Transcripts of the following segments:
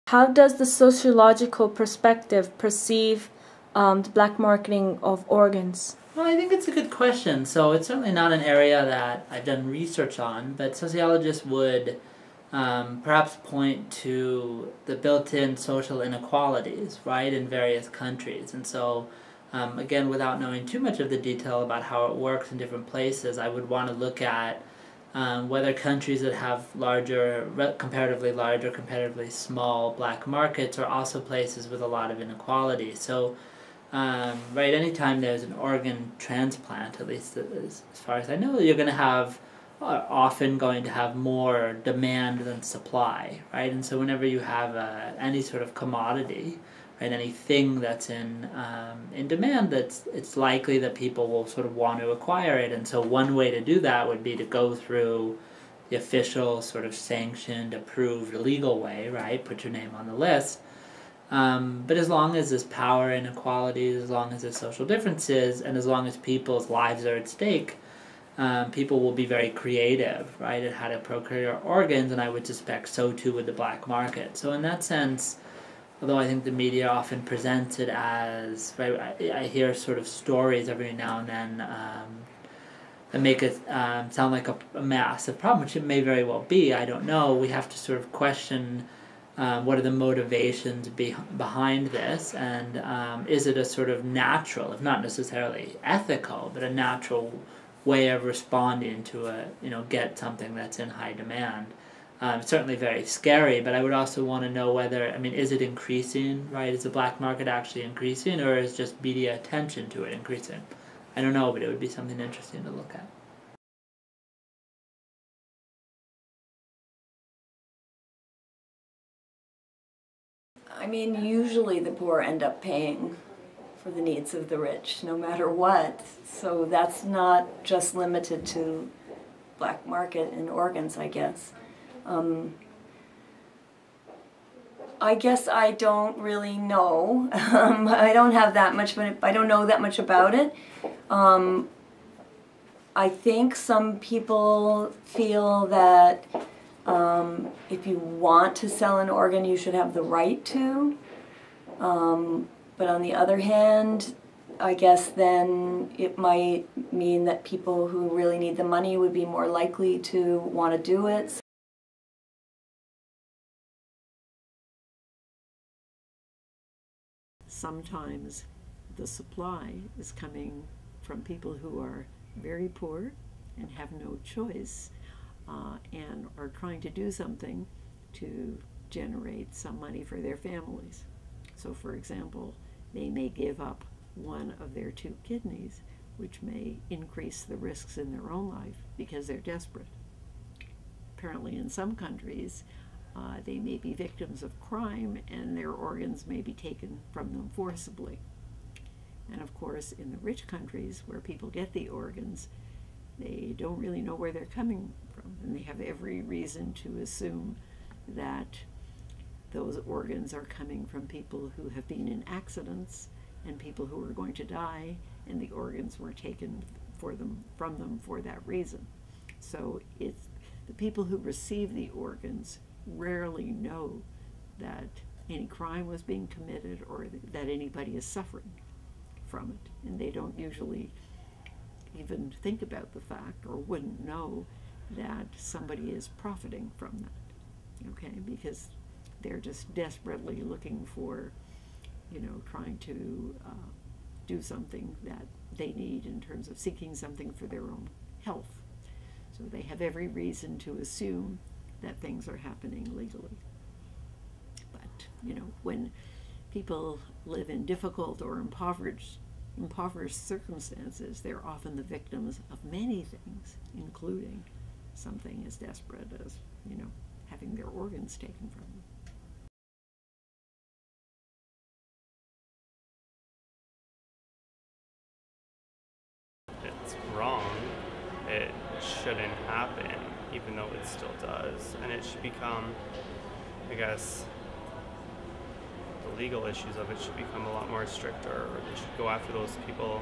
How does the sociological perspective perceive the black marketing of organs? Well, I think it's a good question. So it's certainly not an area that I've done research on, but sociologists would perhaps point to the built-in social inequalities, right, in various countries. And so, again, without knowing too much of the detail about how it works in different places, I would want to look at whether countries that have comparatively large or comparatively small black markets are also places with a lot of inequality. So, right, anytime there's an organ transplant, at least as far as I know, you're going to have often going to have more demand than supply, right? And so whenever you have any sort of commodity, right, anything that's in demand, it's likely that people will sort of want to acquire it. And so one way to do that would be to go through the official sort of sanctioned, approved, legal way, right? Put your name on the list. But as long as there's power inequalities, as long as there's social differences, and as long as people's lives are at stake, people will be very creative, right, at how to procure organs, and I would suspect so too with the black market. So in that sense, although I think the media often presents it as, right, I hear sort of stories every now and then that make it sound like a massive problem, which it may very well be, I don't know. We have to sort of question what are the motivations behind this, and is it a sort of natural, if not necessarily ethical, but a natural way of responding to get something that's in high demand. It's certainly very scary, but I would also want to know whether, is it increasing, right? Is the black market actually increasing, or is just media attention to it increasing? I don't know, but it would be something interesting to look at. Usually the poor end up paying for the needs of the rich, no matter what. So that's not just limited to black market and organs, I guess. I guess I don't really know. I don't have that much, but I don't know that much about it. I think some people feel that if you want to sell an organ, you should have the right to. But on the other hand, I guess then it might mean that people who really need the money would be more likely to want to do it. Sometimes the supply is coming from people who are very poor and have no choice and are trying to do something to generate some money for their families. So, for example, they may give up one of their 2 kidneys, which may increase the risks in their own life because they're desperate. Apparently in some countries, they may be victims of crime and their organs may be taken from them forcibly. And of course, in the rich countries where people get the organs, they don't really know where they're coming from, and they have every reason to assume that those organs are coming from people who have been in accidents and people who are going to die, and the organs were taken from them for that reason. So it's the people who receive the organs rarely know that any crime was being committed or that anybody is suffering from it, and they don't usually even think about the fact or wouldn't know that somebody is profiting from that, okay, because they're just desperately looking for, trying to do something that they need in terms of seeking something for their own health. So they have every reason to assume that things are happening legally. But, when people live in difficult or impoverished circumstances, they're often the victims of many things, including something as desperate as, having their organs taken from them. It's wrong. It shouldn't happen, even though it still does. And it should become, I guess, the legal issues of it should become a lot more stricter, or they should go after those people,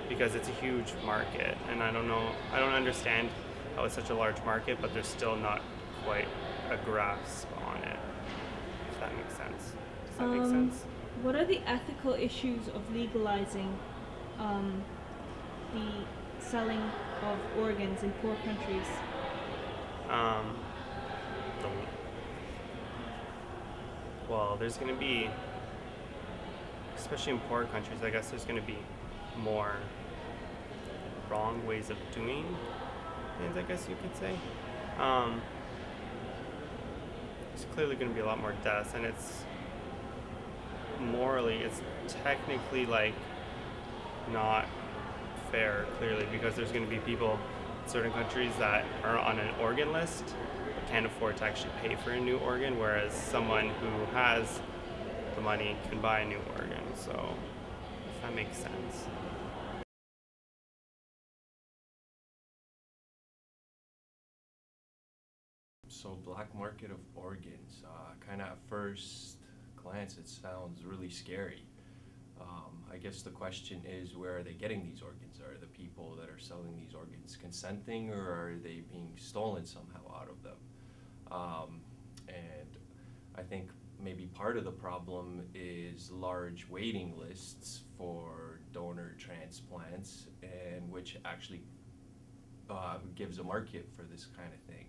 because it's a huge market. And I don't understand how it's such a large market, but there's still not quite a grasp on it. if that makes sense. Does that make sense? What are the ethical issues of legalizing the selling of organs in poor countries? Well, there's going to be, especially in poor countries, I guess there's going to be more wrong ways of doing things, I guess you could say. There's clearly going to be a lot more deaths, and it's morally, it's technically like not fair, clearly, because there's going to be people in certain countries that are on an organ list but can't afford to actually pay for a new organ, whereas someone who has the money can buy a new organ. So if that makes sense. So black market of organs, kind of at first glance it sounds really scary. I guess the question is, where are they getting these organs? Are the people that are selling these organs consenting, or are they being stolen somehow out of them? And I think maybe part of the problem is large waiting lists for donor transplants, and which actually gives a market for this kind of thing.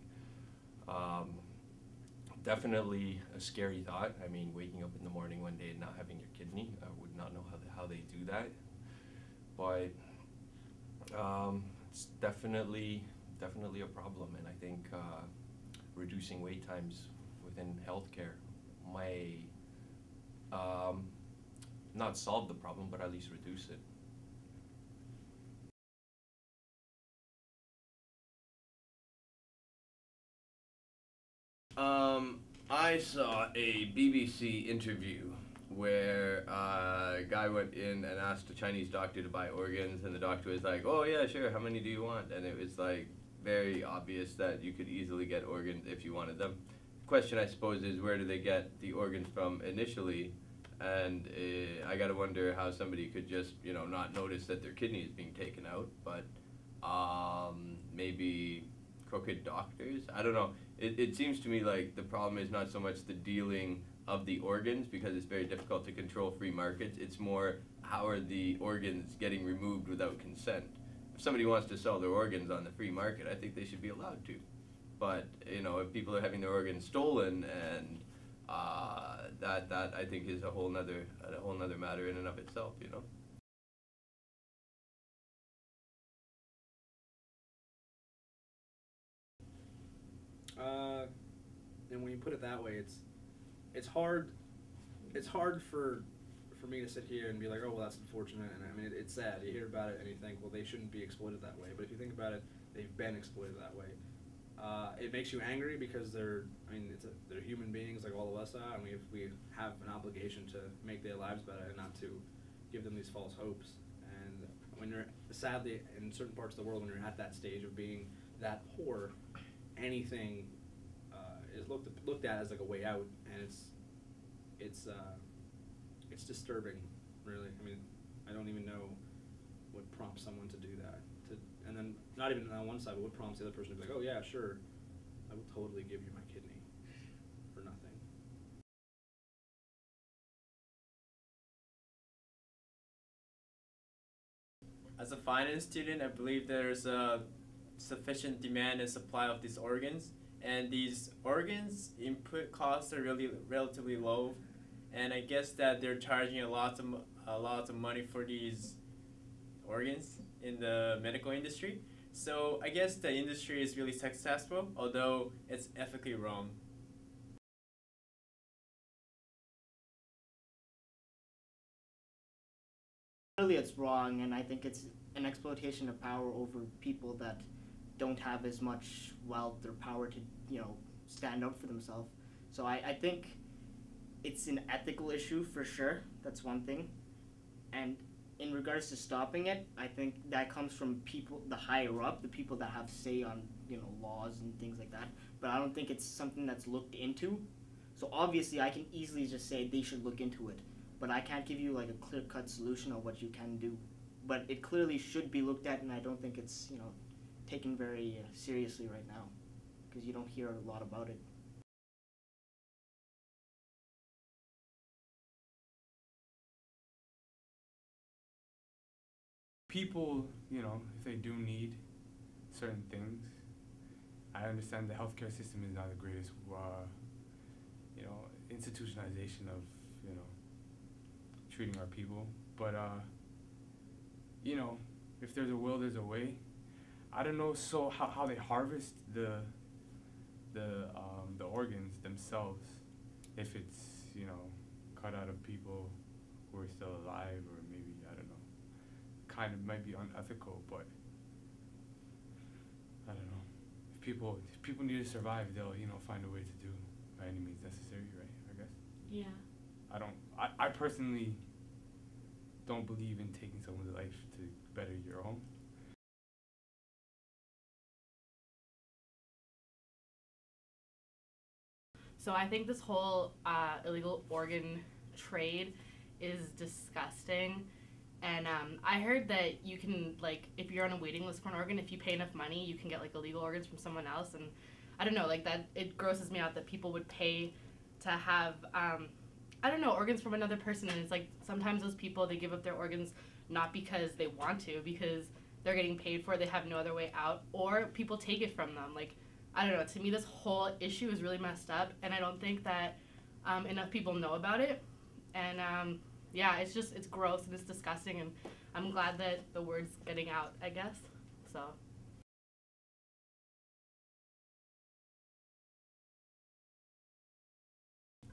Definitely a scary thought. I mean, waking up in the morning one day and not having your kidney, I would not know how they do that. But it's definitely a problem, and I think reducing wait times within healthcare may not solve the problem, but at least reduce it. I saw a BBC interview where a guy went in and asked a Chinese doctor to buy organs, and the doctor was like, "Oh yeah, sure, how many do you want?" And it was like very obvious that you could easily get organs if you wanted them. The question, I suppose, is where do they get the organs from initially? And I gotta wonder how somebody could just, not notice that their kidney is being taken out, but maybe crooked doctors? I don't know. It seems to me like the problem is not so much the dealing of the organs, because it's very difficult to control free markets. It's more, how are the organs getting removed without consent? If somebody wants to sell their organs on the free market, I think they should be allowed to. But, if people are having their organs stolen, and that I think is a whole nother matter in and of itself, And when you put it that way, it's hard for me to sit here and be like, oh well, that's unfortunate, and I mean it's sad. You hear about it and you think, well, they shouldn't be exploited that way. But if you think about it, they've been exploited that way. It makes you angry because they're human beings like all of us are, and we have an obligation to make their lives better and not to give them these false hopes. And when you're, sadly, in certain parts of the world, when you're at that stage of being that poor, anything is looked at as like a way out, and it's disturbing, really. I mean, I don't even know what prompts someone to do that. And then not even on one side, but what prompts the other person to be like, oh yeah, sure, I will totally give you my kidney for nothing. As a finance student, I believe there's a sufficient demand and supply of these organs, and these organs input costs are really relatively low, and I guess that they're charging a lot of money for these organs in the medical industry. So I guess the industry is really successful, although it's ethically wrong. Really, it's wrong, and I think it's an exploitation of power over people that don't have as much wealth or power to, stand up for themselves. So I think it's an ethical issue for sure. That's one thing. And in regards to stopping it, I think that comes from people, the higher up, the people that have say on, laws and things like that. But I don't think it's something that's looked into. So obviously, I can easily just say they should look into it, but I can't give you like a clear-cut solution of what you can do. But it clearly should be looked at, and I don't think it's, taken very seriously right now, because you don't hear a lot about it. people, you know, if they do need certain things, I understand the healthcare system is not the greatest, you know, institutionalization of, you know, treating our people. But, you know, if there's a will, there's a way. I don't know how they harvest the organs themselves, if it's, you know, cut out of people who are still alive, or maybe, I don't know, kind of might be unethical, but I don't know. If people need to survive, they'll, you know, find a way to do by any means necessary, right? I guess. Yeah. I personally don't believe in taking someone's life to better your own. So I think this whole illegal organ trade is disgusting. And I heard that you can, like, if you're on a waiting list for an organ, if you pay enough money, you can get, like, illegal organs from someone else. And I don't know, like, that, it grosses me out that people would pay to have, I don't know, organs from another person. And it's like, sometimes those people, they give up their organs not because they want to, because they're getting paid for it, they have no other way out, or people take it from them. Like, I don't know, to me this whole issue is really messed up, and I don't think that enough people know about it. And yeah, it's gross and it's disgusting, and I'm glad that the word's getting out, I guess. So.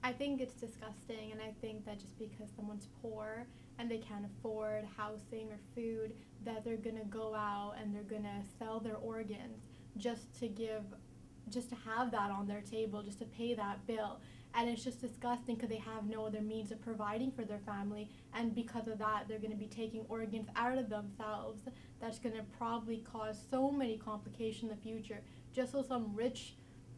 I think it's disgusting, and I think that just because someone's poor and they can't afford housing or food, that they're gonna go out and they're gonna sell their organs just to have that on their table, just to pay that bill. And it's just disgusting because they have no other means of providing for their family, and because of that, they're going to be taking organs out of themselves. That's going to probably cause so many complications in the future, just so some rich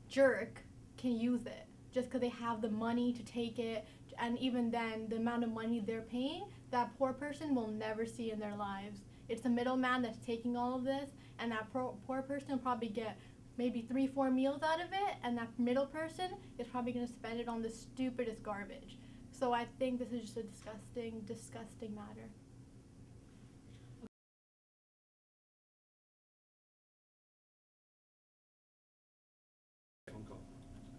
jerk can use it, just because they have the money to take it. And even then, the amount of money they're paying, that poor person will never see in their lives. It's the middleman that's taking all of this, and that poor person will probably get maybe 3-4 meals out of it, and that middle person is probably going to spend it on the stupidest garbage. So I think this is just a disgusting, disgusting matter.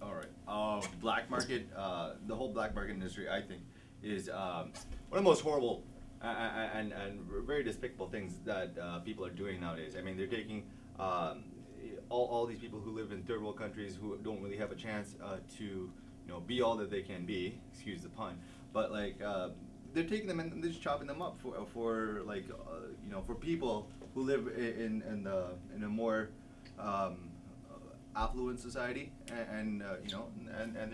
All right. Black market, the whole black market industry, I think, is one of the most horrible and very despicable things that people are doing nowadays. I mean, they're taking all these people who live in third world countries who don't really have a chance to, you know, be all that they can be, excuse the pun, but like they're taking them and they're just chopping them up for like you know, for people who live in a more affluent society, and you know, and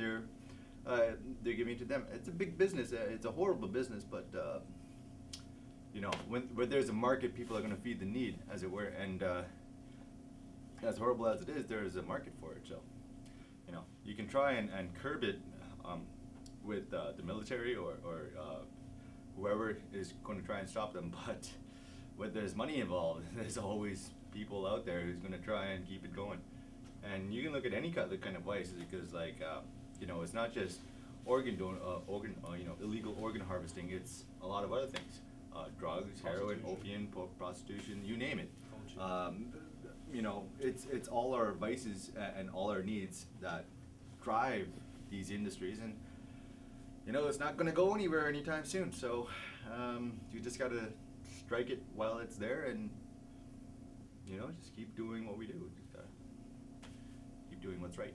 they're giving it to them. It's a big business. It's a horrible business, but you know, where there's a market, people are going to feed the need, as it were, and as horrible as it is, there is a market for it. So, you know, you can try and curb it with the military or whoever is going to try and stop them, but when there's money involved, there's always people out there who's going to try and keep it going. And you can look at any kind of vices, because, like, you know, it's not just you know, illegal organ harvesting. It's a lot of other things: drugs, heroin, opium, prostitution, you name it. You know, it's all our vices and all our needs that drive these industries, and you know, it's not going to go anywhere anytime soon. So you just got to strike it while it's there, and you know, just keep doing what we do. Just gotta keep doing what's right.